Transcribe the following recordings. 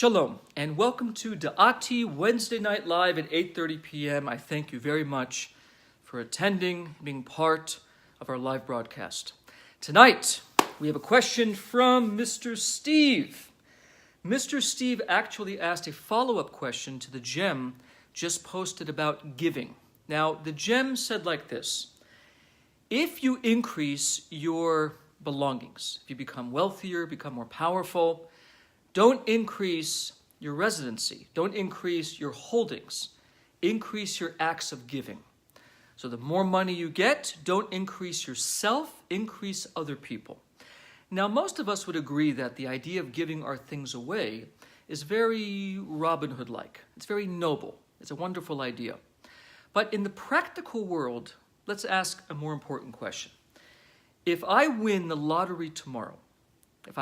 Shalom, and welcome to Da'ati Wednesday Night Live at 8:30 p.m. I thank you very much for attending, being part of our live broadcast. Tonight, we have a question from Mr. Steve. Mr. Steve actually asked a follow-up question to the gem just posted about giving. Now, the gem said like this: if you increase your belongings, if you become wealthier, become more powerful, don't increase your residency. Don't increase your holdings. Increase your acts of giving. So the more money you get, don't increase yourself, increase other people. Now, most of us would agree that the idea of giving our things away is very Robin Hood-like. It's very noble. It's a wonderful idea. But in the practical world, let's ask a more important question. If I win the lottery tomorrow, and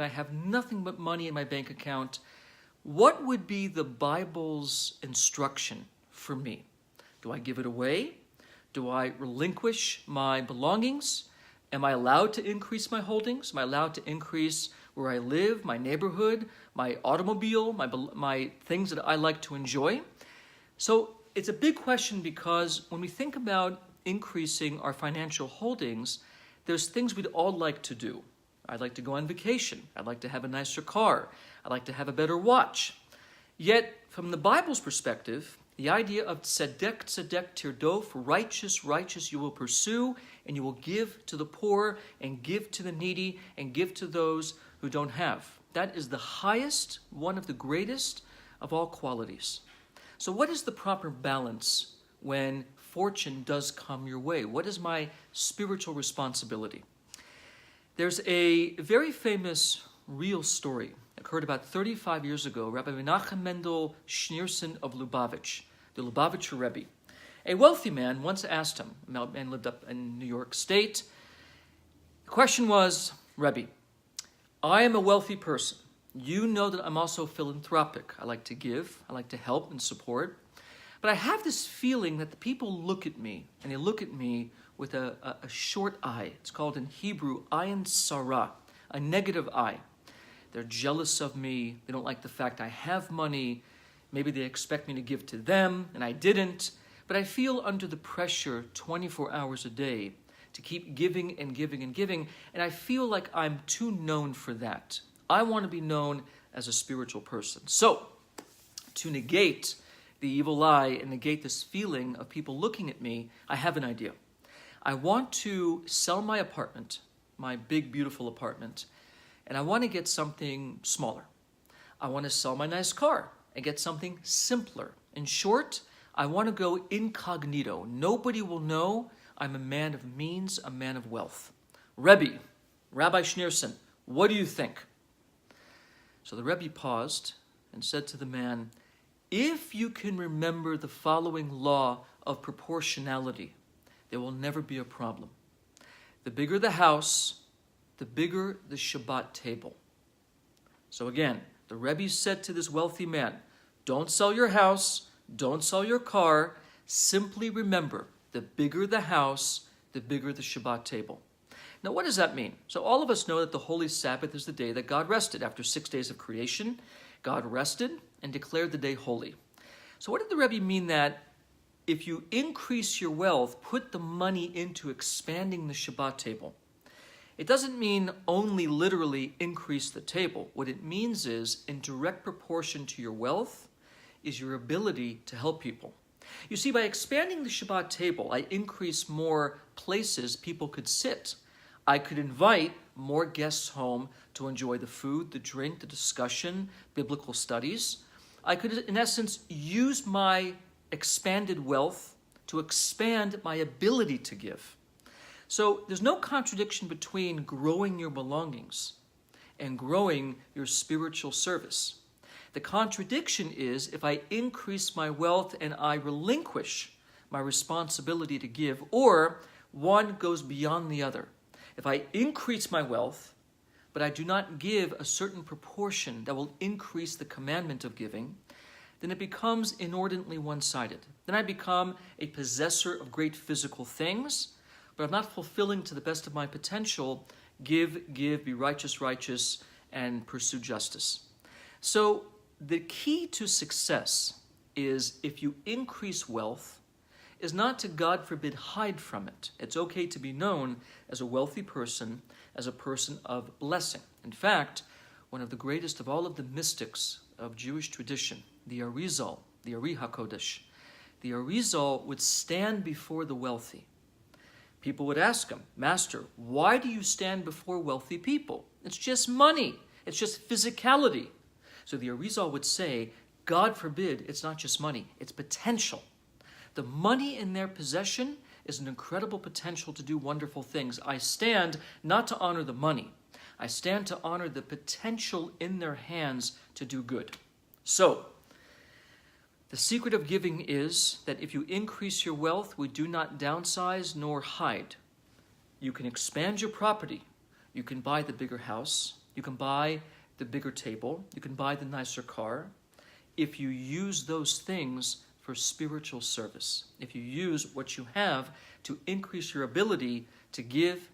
I have nothing but money in my bank account, what would be the Bible's instruction for me? Do I give it away? Do I relinquish my belongings? Am I allowed to increase my holdings? Am I allowed to increase where I live, my neighborhood, my automobile, my things that I like to enjoy? So it's a big question because when we think about increasing our financial holdings, there's things we'd all like to do. I'd like to go on vacation. I'd like to have a nicer car. I'd like to have a better watch. Yet, from the Bible's perspective, the idea of tzedek, tzedek, tirdof, righteous, righteous you will pursue, and you will give to the poor, and give to the needy, and give to those who don't have. That is the highest, one of the greatest of all qualities. So what is the proper balance when fortune does come your way? What is my spiritual responsibility? There's a very famous real story occurred about 35 years ago. Rabbi Menachem Mendel Schneerson of Lubavitch, the Lubavitcher Rebbe. A wealthy man once asked him, a man lived up in New York State. The question was, Rebbe, I am a wealthy person. You know that I'm also philanthropic. I like to give, I like to help and support. But I have this feeling that the people look at me, and they look at me with a short eye. It's called in Hebrew, ayin sarah, a negative eye. They're jealous of me. They don't like the fact I have money. Maybe they expect me to give to them, and I didn't. But I feel under the pressure 24 hours a day to keep giving and giving and giving, and I feel like I'm too known for that. I want to be known as a spiritual person. So, to negate the evil eye and negate this feeling of people looking at me, I have an idea. I want to sell my apartment, my big, beautiful apartment, and I want to get something smaller. I want to sell my nice car and get something simpler. In short, I want to go incognito. Nobody will know I'm a man of means, a man of wealth. Rabbi Schneerson, what do you think? So the Rebbe paused and said to the man, if you can remember the following law of proportionality, there will never be a problem. The bigger the house, the bigger the Shabbat table. So again, the Rebbe said to this wealthy man, don't sell your house, don't sell your car, simply remember, the bigger the house, the bigger the Shabbat table. Now, what does that mean? So all of us know that the Holy Sabbath is the day that God rested. After 6 days of creation, God rested and declared the day holy. So what did the Rebbe mean that if you increase your wealth, put the money into expanding the Shabbat table? It doesn't mean only literally increase the table. What it means is, in direct proportion to your wealth, is your ability to help people. You see, by expanding the Shabbat table, I increase more places people could sit. I could invite more guests home to enjoy the food, the drink, the discussion, biblical studies. I could, in essence, use my expanded wealth to expand my ability to give. So there's no contradiction between growing your belongings and growing your spiritual service. The contradiction is if I increase my wealth and I relinquish my responsibility to give, or one goes beyond the other. If I increase my wealth, but I do not give a certain proportion that will increase the commandment of giving, then it becomes inordinately one-sided. Then I become a possessor of great physical things, but I'm not fulfilling to the best of my potential, give, be righteous, and pursue justice. So the key to success is, if you increase wealth, is not to, God forbid, hide from it. It's okay to be known as a wealthy person, as a person of blessing. In fact, one of the greatest of all of the mystics of Jewish tradition, the Arizal, the Ari HaKodesh, the Arizal would stand before the wealthy. People would ask him, Master, why do you stand before wealthy people? It's just money. It's just physicality. So the Arizal would say, God forbid, it's not just money, it's potential. The money in their possession is an incredible potential to do wonderful things. I stand not to honor the money. I stand to honor the potential in their hands to do good. So, the secret of giving is that if you increase your wealth, we do not downsize nor hide. You can expand your property. You can buy the bigger house. You can buy the bigger table. You can buy the nicer car. If you use those things for spiritual service, if you use what you have to increase your ability to give,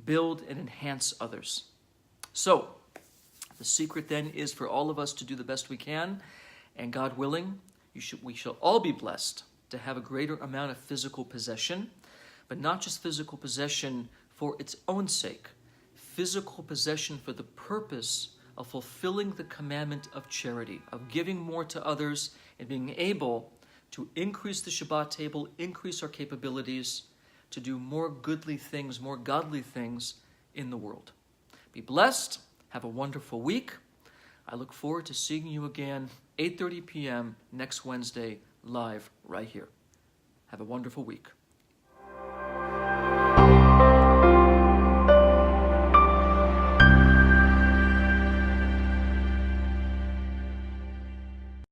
build, and enhance others. So, the secret then is for all of us to do the best we can, and God willing, we shall all be blessed to have a greater amount of physical possession, but not just physical possession for its own sake, physical possession for the purpose of fulfilling the commandment of charity, of giving more to others and being able to increase the Shabbat table, increase our capabilities to do more goodly things, more godly things in the world. Be blessed. Have a wonderful week. I look forward to seeing you again, 8:30 p.m. next Wednesday, live right here. Have a wonderful week.